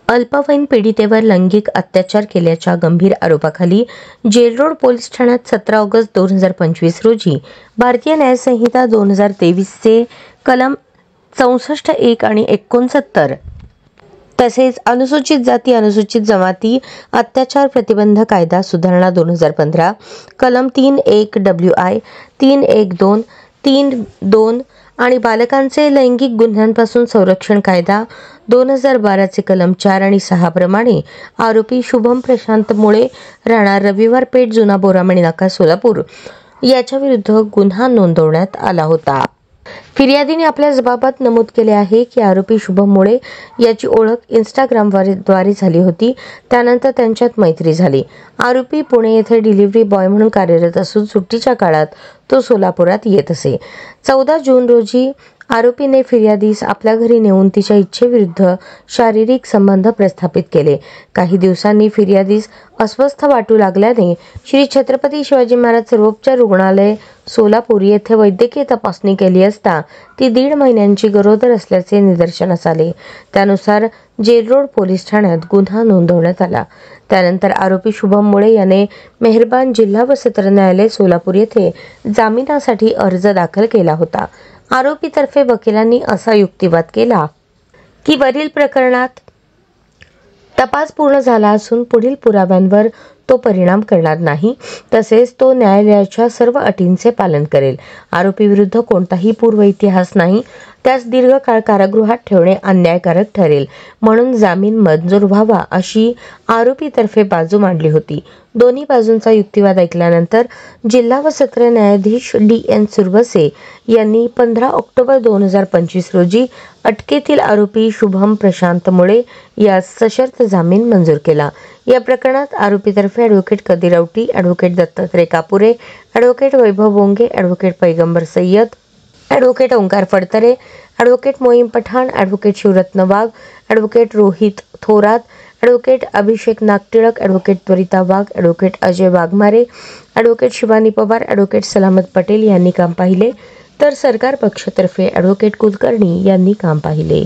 अल्पवयीन पीडितेवर लैंगिक अत्याचार केल्याच्या गंभीर आरोपाखाली जेल रोड पोलीस ठाण्यात 17 ऑगस्ट 2025 रोजी भारतीय न्याय संहिता 2023 चे कलम 64(1) आणि 69 तसेच अनुसूचित जाती अनुसूचित जमाती अत्याचार प्रतिबंध कायदा सुधारणा 2015 कलम 3(1) WI 3(1)(2) 3(2) आणि बालकांचे लैंगिक गुन्ह्यांपासून संरक्षण कायदा 2012 चे कलम 4 आणि 6 प्रमाणे आरोपी शुभम प्रशांत मुळे राहणार रविवार पेठ जुना बोरामणी नाका सोलापूर याच्या विरुद्ध गुन्हा नोंदवण्यात आला होता। फिर्यादीने आपल्या जबाबात नमूद केले आहे की आरोपी शुभम मुळे याची ओळख इंस्टाग्रामद्वारे झाली होती। त्यानंतर त्यांच्यात मैत्री झाली। आरोपी पुणे येथे डिलिव्हरी बॉय म्हणून कार्यरत असून सुट्टीच्या काळात तो सोलापुरात येत असे। 14 जून रोजी आरोपीने फिर्यादीस आपल्या घरी नेऊन तिच्या इच्छेविरुद्ध शारीरिक संबंध प्रस्थापित केले। काही दिवसांनी फिर्यादीस अस्वस्थ वाटू लागल्याने श्री छत्रपती शिवाजी महाराज सर्वोपचार रुग्णालय सोलापूर येथे वैद्यकीय तपासणी केली असता ती 1.5 महिन्यांची गरोदर असल्याचे निदर्शनास आले। त्यानुसार जेल रोड पोलीस ठाण्यात गुन्हा नोंदवण्यात आला। त्यानंतर आरोपी शुभम मुळे याने मेहरबान जिल्हा व सत्र न्यायालय सोलापूर येथे जामिनासाठी अर्ज दाखल केला होता। आरोपीतर्फे वकिलांनी असा युक्तिवाद केला की वरील प्रकरणात तपास पूर्ण झाला असून पुढील पुराव्यांवर तो परिणाम करणार नाही, तसेच तो न्यायालयाच्या सर्व अटींचे पालन करेल। आरोपी विरुद्ध कोणताही पूर्व इतिहास नाही, त्यास दीर्घकाळ कारागृहात ठेवणे अन्यायकारक ठरेल, म्हणून जामीन मंजूर व्हावा अशी आरोपीतर्फे बाजू मांडली होती। दोन्ही बाजूंचा युक्तिवाद ऐकल्यानंतर जिल्हा व सत्र न्यायाधीश DN सुरवसे यांनी 15 ऑक्टोबर 2025 रोजी अटकेतील आरोपी शुभम प्रशांत मुळे यास सशर्त जामीन मंजूर केला। या प्रकरणात आरोपीतर्फे advocate Kadir Auti, advocate Dattatray Kapure, advocate Vaibhav Bonge, advocate Paigambar Sayyad, advocate Omkar Phadtare, advocate Moin Pathan, advocate Shivratna Wagh, advocate Rohit Thorat, advocate Abhishek Nagtilak, advocate Twarita Wagh, advocate Ajay Waghmare, advocate Shivani Pawar, advocate Salamat Patel यांनी काम पाहिले, तर सरकार पक्षातर्फे ॲडव्होकेट कुलकर्णी यांनी काम पाहिले।